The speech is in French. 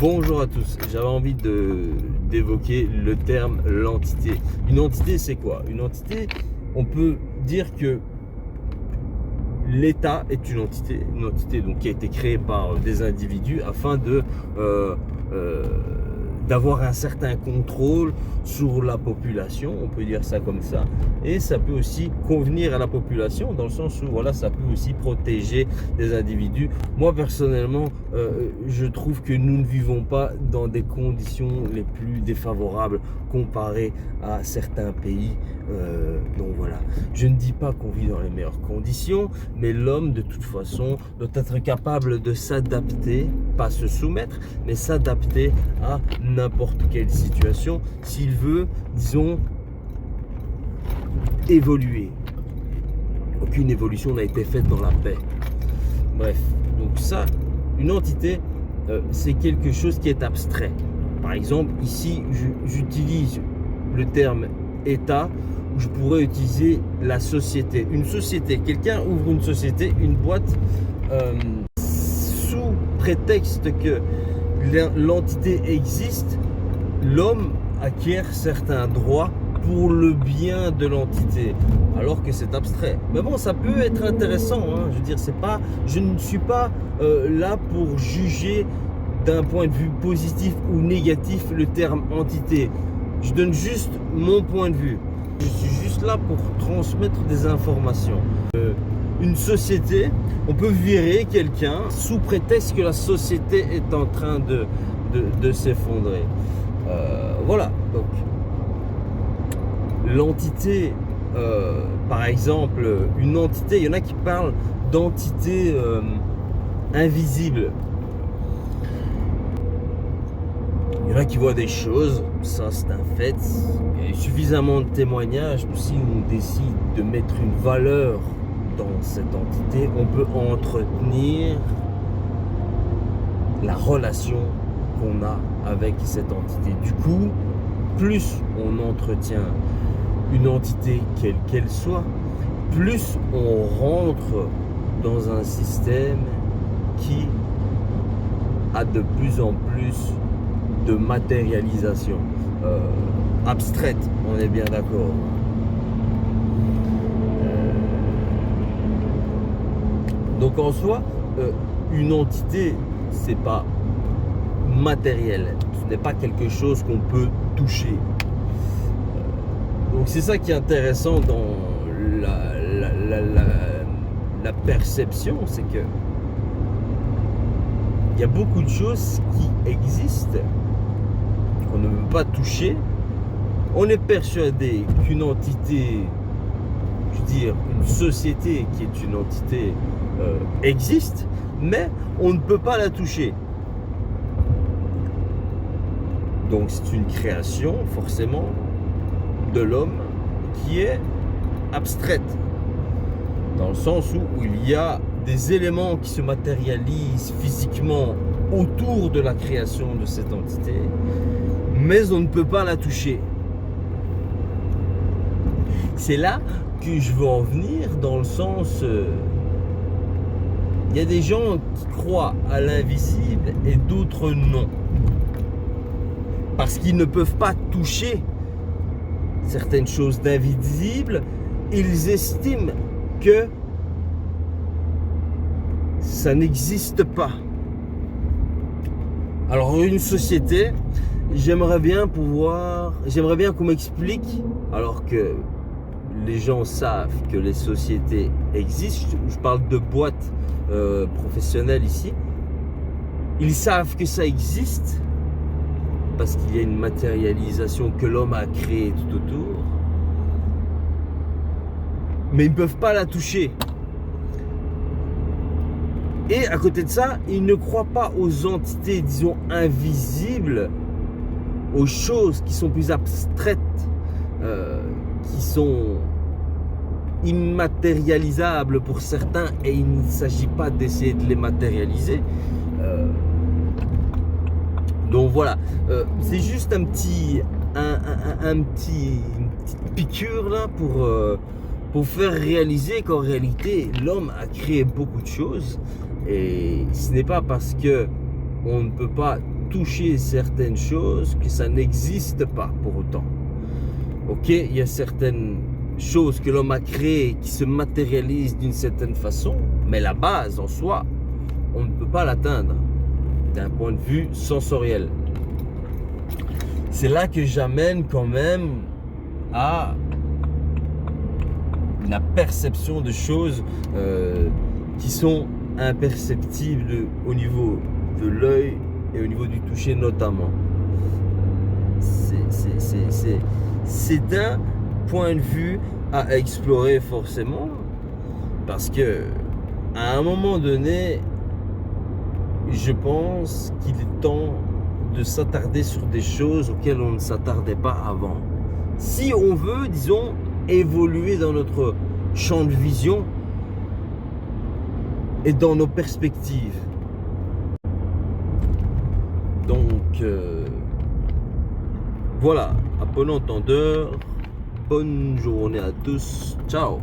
Bonjour à tous, j'avais envie d'évoquer le terme l'entité. Une entité, c'est quoi? Une entité, on peut dire que l'État est une entité donc, qui a été créée par des individus afin euh, euh, d'avoir un certain contrôle sur la population, on peut dire ça comme ça, et ça peut aussi convenir à la population dans le sens où voilà, ça peut aussi protéger des individus. Moi personnellement, je trouve que nous ne vivons pas dans des conditions les plus défavorables comparées à certains pays. Donc voilà, je ne dis pas qu'on vit dans les meilleures conditions, mais l'homme de toute façon doit être capable de s'adapter, pas se soumettre, mais s'adapter à n'importe quelle situation s'il veut, disons, évoluer. Aucune évolution n'a été faite dans la paix. Bref, donc ça, une entité, c'est quelque chose qui est abstrait. Par exemple, ici, j'utilise le terme État, où je pourrais utiliser la société. Une société, quelqu'un ouvre une société, une boîte, sous prétexte que l'entité existe, l'homme acquiert certains droits pour le bien de l'entité, alors que c'est abstrait. Mais bon, ça peut être intéressant, hein. Je veux dire, je ne suis pas là pour juger d'un point de vue positif ou négatif le terme entité. Je donne juste mon point de vue. Je suis juste là pour transmettre des informations. Une société, on peut virer quelqu'un sous prétexte que la société est en train de s'effondrer. Voilà, donc l'entité, par exemple, une entité, il y en a qui parlent d'entité invisible. Il y en a qui voient des choses, ça c'est un fait. Il y a suffisamment de témoignages si on décide de mettre une valeur dans cette entité, on peut entretenir la relation qu'on a avec cette entité. Du coup, plus on entretient une entité quelle qu'elle soit, plus on rentre dans un système qui a de plus en plus de matérialisation abstraite, on est bien d'accord. Donc en soi, une entité, c'est pas matériel, ce n'est pas quelque chose qu'on peut toucher. Donc c'est ça qui est intéressant dans la perception, c'est que il y a beaucoup de choses qui existent qu'on ne peut pas toucher. On est persuadé qu'une entité, je veux dire une société qui est une entité existe, mais on ne peut pas la toucher. Donc c'est une création forcément de l'homme qui est abstraite, dans le sens où il y a des éléments qui se matérialisent physiquement autour de la création de cette entité, mais on ne peut pas la toucher. C'est là que je veux en venir, dans le sens il y a des gens qui croient à l'invisible et d'autres non, parce qu'ils ne peuvent pas toucher certaines choses d'invisibles. Ils estiment que ça n'existe pas. Alors une société, j'aimerais bien qu'on m'explique, alors que les gens savent que les sociétés existent, je parle de boîtes professionnelles ici, ils savent que ça existe parce qu'il y a une matérialisation que l'homme a créée tout autour, mais ils ne peuvent pas la toucher. Et à côté de ça, ils ne croient pas aux entités, disons, invisibles, aux choses qui sont plus abstraites, qui sont immatérialisables pour certains, et il ne s'agit pas d'essayer de les matérialiser. Donc voilà, c'est juste une petite piqûre là pour faire réaliser qu'en réalité l'homme a créé beaucoup de choses, et ce n'est pas parce que on ne peut pas toucher certaines choses, que ça n'existe pas pour autant. Ok, il y a certaines choses que l'homme a créées qui se matérialisent d'une certaine façon, mais la base en soi, on ne peut pas l'atteindre d'un point de vue sensoriel. C'est là que j'amène quand même à la perception de choses qui sont imperceptibles au niveau de l'œil et au niveau du toucher notamment. C'est un point de vue à explorer forcément, parce que à un moment donné, je pense qu'il est temps de s'attarder sur des choses auxquelles on ne s'attardait pas avant. Si on veut, disons, évoluer dans notre champ de vision et dans nos perspectives. Donc, voilà, à bon entendeur, bonne journée à tous, ciao.